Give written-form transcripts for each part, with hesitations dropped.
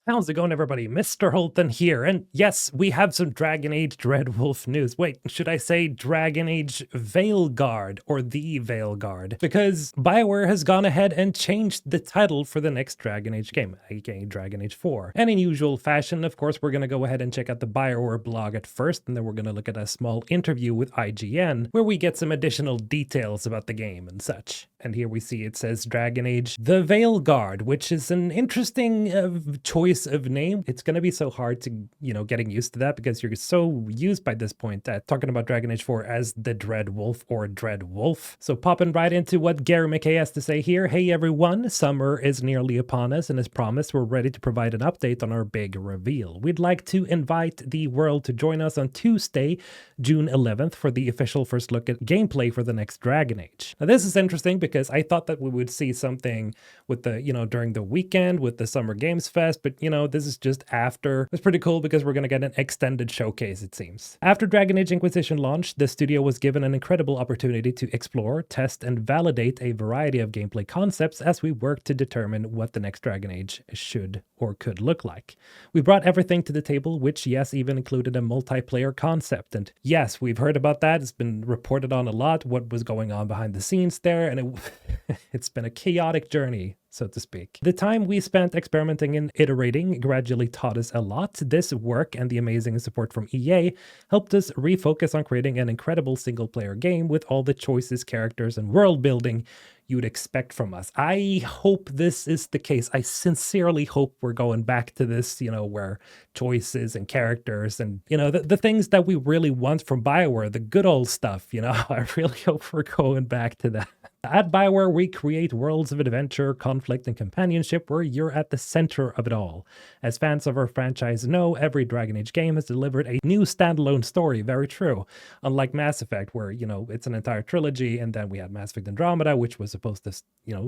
How's it going, everybody? Mr. Holton here, and yes, we have some Dragon Age Dreadwolf news. Wait, should I say Dragon Age Veilguard, or the Veilguard? Because Bioware has gone ahead and changed the title for the next Dragon Age game, aka Dragon Age 4. And in usual fashion, of course, we're gonna go ahead and check out the Bioware blog at first, and then we're gonna look at a small interview with IGN, where we get some additional details about the game and such. And here we see it says Dragon Age The Veilguard, which is an interesting choice of name. It's going to be so hard to, getting used to that because you're so used by this point at talking about Dragon Age 4 as the Dreadwolf or Dreadwolf. So popping right into what Gary McKay has to say here. Hey everyone, summer is nearly upon us, and as promised, we're ready to provide an update on our big reveal. We'd like to invite the world to join us on Tuesday, June 11th for the official first look at gameplay for the next Dragon Age. Now this is interesting because I thought that we would see something with the, during the weekend with the Summer Games Fest, but this is just after. It's pretty cool because we're going to get an extended showcase, it seems. After Dragon Age Inquisition launched, the studio was given an incredible opportunity to explore, test, and validate a variety of gameplay concepts as we work to determine what the next Dragon Age should or could look like. We brought everything to the table, which, yes, even included a multiplayer concept. And yes, we've heard about that. It's been reported on a lot, what was going on behind the scenes there, and it's been a chaotic journey, so to speak. The time we spent experimenting and iterating gradually taught us a lot. This work and the amazing support from EA helped us refocus on creating an incredible single-player game with all the choices, characters, and world building you'd expect from us. I hope this is the case. I sincerely hope we're going back to this, where choices and characters and, the things that we really want from Bioware, the good old stuff, I really hope we're going back to that. At Bioware, we create worlds of adventure, conflict, and companionship where you're at the center of it all. As fans of our franchise know, every Dragon Age game has delivered a new standalone story, very true. Unlike Mass Effect, where, it's an entire trilogy, and then we had Mass Effect Andromeda, which was supposed to,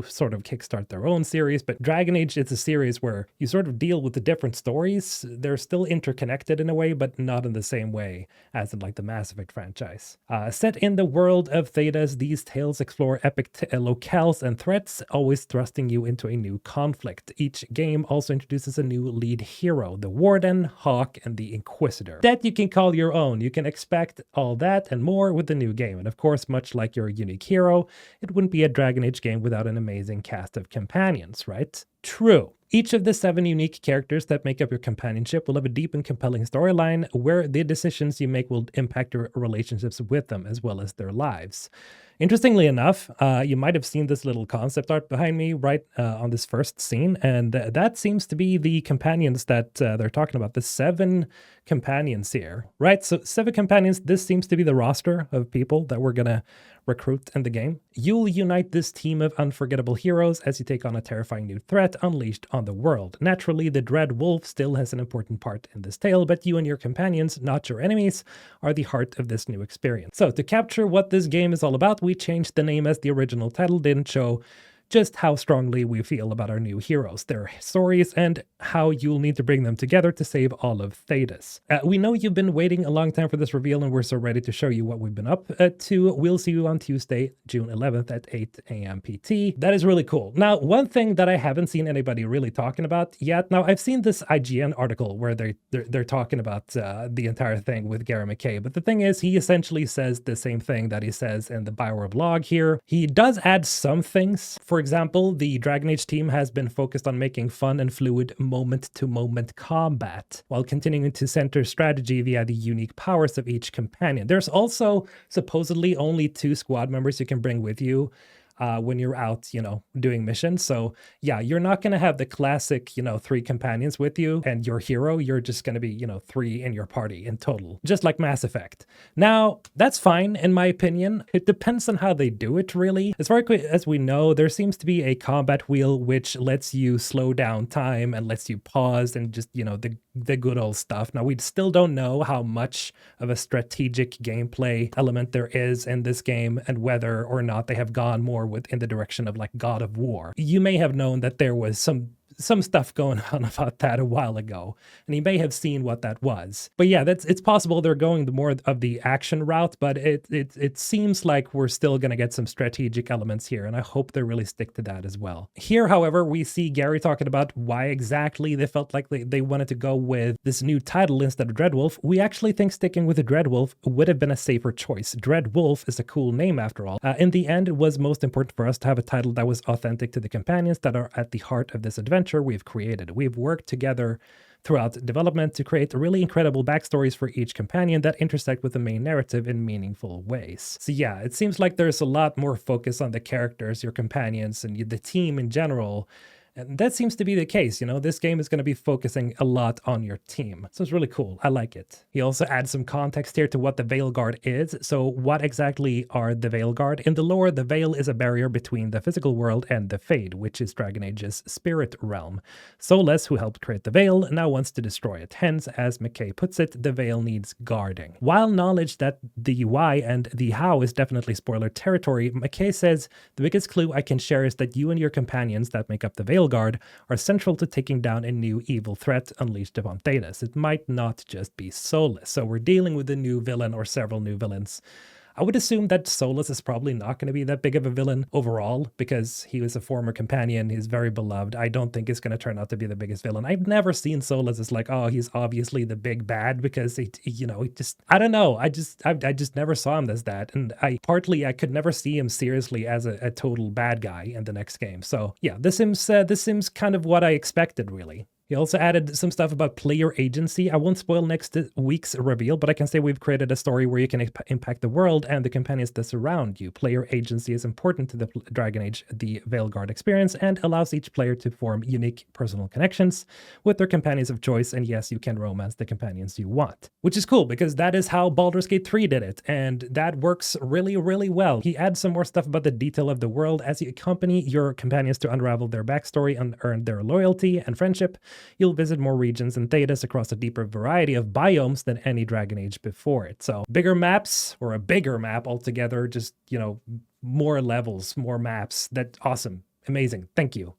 sort of kickstart their own series. But Dragon Age, it's a series where you sort of deal with the different stories. They're still interconnected in a way, but not in the same way as in like the Mass Effect franchise. Set in the world of Thedas, these tales explore epic locales and threats, always thrusting you into a new conflict. Each game also introduces a new lead hero, the Warden, Hawk, and the Inquisitor, that you can call your own. You can expect all that and more with the new game. And of course, much like your unique hero, it wouldn't be a Dragon Age game without an amazing cast of companions, right? True. Each of the 7 unique characters that make up your companionship will have a deep and compelling storyline where the decisions you make will impact your relationships with them as well as their lives. Interestingly enough, you might have seen this little concept art behind me right on this first scene, and that seems to be the companions that they're talking about, the 7 companions here, right? So 7 companions, this seems to be the roster of people that we're gonna recruit in the game. You'll unite this team of unforgettable heroes as you take on a terrifying new threat unleashed on the world. Naturally, the Dreadwolf still has an important part in this tale, but you and your companions, not your enemies, are the heart of this new experience. So to capture what this game is all about, we changed the name as the original title didn't show just how strongly we feel about our new heroes, their stories, and how you'll need to bring them together to save all of Thedas. We know you've been waiting a long time for this reveal, and we're so ready to show you what we've been up to. We'll see you on Tuesday, June 11th at 8 a.m. PT. That is really cool. Now, one thing that I haven't seen anybody really talking about yet, now I've seen this IGN article where they're talking about the entire thing with Gary McKay, but the thing is, he essentially says the same thing that he says in the Bioware blog here. He does add some things. For example, the Dragon Age team has been focused on making fun and fluid moment-to-moment combat, while continuing to center strategy via the unique powers of each companion. There's also supposedly only 2 squad members you can bring with you when you're out, doing missions. So yeah, you're not going to have the classic, 3 companions with you and your hero. You're just going to be, 3 in your party in total, just like Mass Effect. Now, that's fine, in my opinion. It depends on how they do it, really. As far as we know, there seems to be a combat wheel which lets you slow down time and lets you pause and just, the good old stuff. Now, we still don't know how much of a strategic gameplay element there is in this game and whether or not they have gone more in the direction of like God of War. You may have known that there was some some stuff going on about that a while ago, and he may have seen what that was. But yeah, it's possible they're going the more of the action route, but it seems like we're still going to get some strategic elements here, and I hope they really stick to that as well. Here, however, we see Gary talking about why exactly they felt like they wanted to go with this new title instead of Dreadwolf. We actually think sticking with the Dreadwolf would have been a safer choice. Dreadwolf is a cool name after all. In the end, it was most important for us to have a title that was authentic to the companions that are at the heart of this adventure we've created. We've worked together throughout development to create really incredible backstories for each companion that intersect with the main narrative in meaningful ways. So yeah, it seems like there's a lot more focus on the characters, your companions, and the team in general. And that seems to be the case, you know, this game is going to be focusing a lot on your team. So it's really cool. I like it. He also adds some context here to what the Veilguard is. So what exactly are the Veilguard? In the lore, the Veil is a barrier between the physical world and the Fade, which is Dragon Age's spirit realm. Solus, who helped create the Veil, now wants to destroy it. Hence, as McKay puts it, the Veil needs guarding. While knowledge that the why and the how is definitely spoiler territory, McKay says, the biggest clue I can share is that you and your companions that make up the Veilguard are central to taking down a new evil threat unleashed upon Thedas. It might not just be Solus. So we're dealing with a new villain or several new villains. I would assume that Solus is probably not going to be that big of a villain overall because he was a former companion. He's very beloved. I don't think it's going to turn out to be the biggest villain. I've never seen Solus as like, oh, he's obviously the big bad because he just, I don't know. I just never saw him as that. And I could never see him seriously as a total bad guy in the next game. So yeah, this seems kind of what I expected really. He also added some stuff about player agency. I won't spoil next week's reveal, but I can say we've created a story where you can impact the world and the companions that surround you. Player agency is important to the Dragon Age, the Veilguard experience, and allows each player to form unique personal connections with their companions of choice. And yes, you can romance the companions you want, which is cool because that is how Baldur's Gate 3 did it. And that works really, really well. He adds some more stuff about the detail of the world as you accompany your companions to unravel their backstory and earn their loyalty and friendship. You'll visit more regions in Thedas across a deeper variety of biomes than any Dragon Age before it. So bigger maps, or a bigger map altogether, just, you know, more levels, more maps. That's awesome. Amazing. Thank you.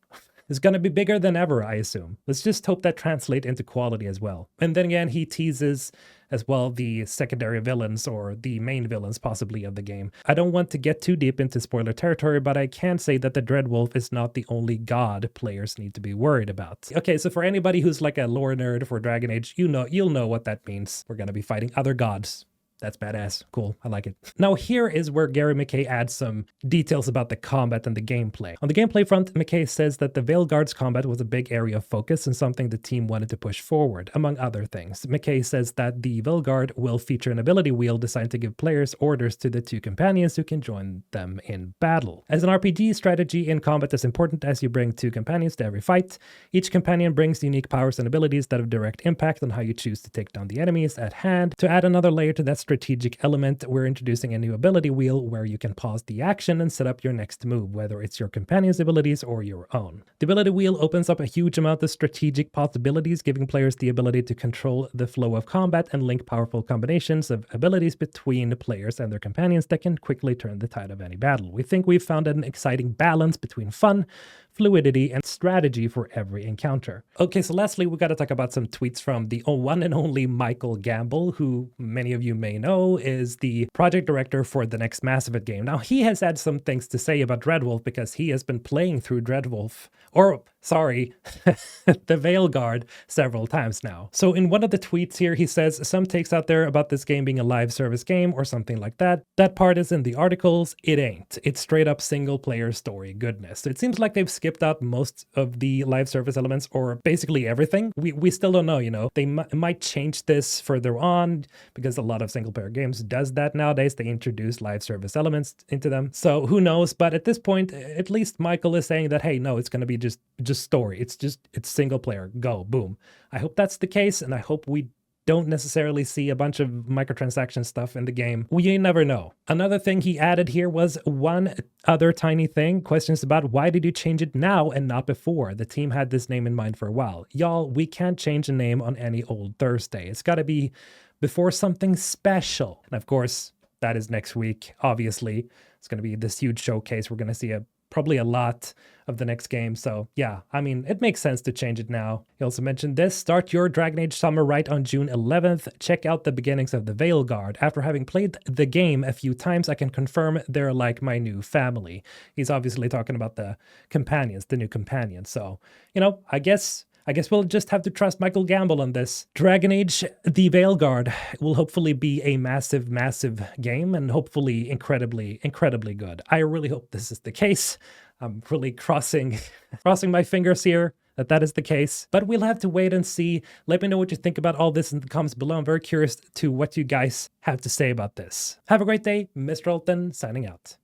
It's going to be bigger than ever, I assume. Let's just hope that translates into quality as well. And then again, he teases as well the secondary villains or the main villains possibly of the game. I don't want to get too deep into spoiler territory, but I can say that the Dreadwolf is not the only god players need to be worried about. Okay, so for anybody who's like a lore nerd for Dragon Age, you'll know what that means. We're going to be fighting other gods. That's badass. Cool. I like it. Now here is where Gary McKay adds some details about the combat and the gameplay. On the gameplay front, McKay says that the Veilguard's combat was a big area of focus and something the team wanted to push forward, among other things. McKay says that the Veilguard will feature an ability wheel designed to give players orders to the two companions who can join them in battle. As an RPG, strategy in combat is important as you bring two companions to every fight. Each companion brings unique powers and abilities that have direct impact on how you choose to take down the enemies at hand. To add another layer to that strategic element, we're introducing a new ability wheel where you can pause the action and set up your next move, whether it's your companion's abilities or your own. The ability wheel opens up a huge amount of strategic possibilities, giving players the ability to control the flow of combat and link powerful combinations of abilities between players and their companions that can quickly turn the tide of any battle. We think we've found an exciting balance between fun, fluidity, and strategy for every encounter. Okay, so lastly, we got to talk about some tweets from the one and only Michael Gamble, who many of you may know is the project director for the next Mass Effect game. Now, he has had some things to say about Dreadwolf because he has been playing through Dreadwolf, or sorry, the Veilguard several times now. So in one of the tweets here, he says, some takes out there about this game being a live service game or something like that. That part is in the articles. It ain't. It's straight up single player story goodness. So it seems like they've skipped out most of the live service elements or basically everything. We still don't know, you know. They might change this further on because a lot of single player games does that nowadays. They introduce live service elements into them. So who knows? But at this point, at least Michael is saying that, hey, no, it's going to be just story. It's single player. Go, boom. I hope that's the case, and I hope we don't necessarily see a bunch of microtransaction stuff in the game. We never know. Another thing he added here was one other tiny thing. Questions about why did you change it now and not before? The team had this name in mind for a while. Y'all, we can't change a name on any old Thursday. It's got to be before something special. And of course, that is next week. Obviously, it's going to be this huge showcase. We're going to see probably a lot of the next game. So yeah, I mean, it makes sense to change it now. He also mentioned this: start your Dragon Age summer right on June 11th. Check out the beginnings of the Veilguard. After having played the game a few times, I can confirm they're like my new family. He's obviously talking about the companions, the new companions. So, you know, I guess we'll just have to trust Michael Gamble on this. Dragon Age The Veilguard will hopefully be a massive, massive game, and hopefully incredibly, incredibly good. I really hope this is the case. I'm really crossing my fingers here that is the case. But we'll have to wait and see. Let me know what you think about all this in the comments below. I'm very curious to what you guys have to say about this. Have a great day. Mr. Alton signing out.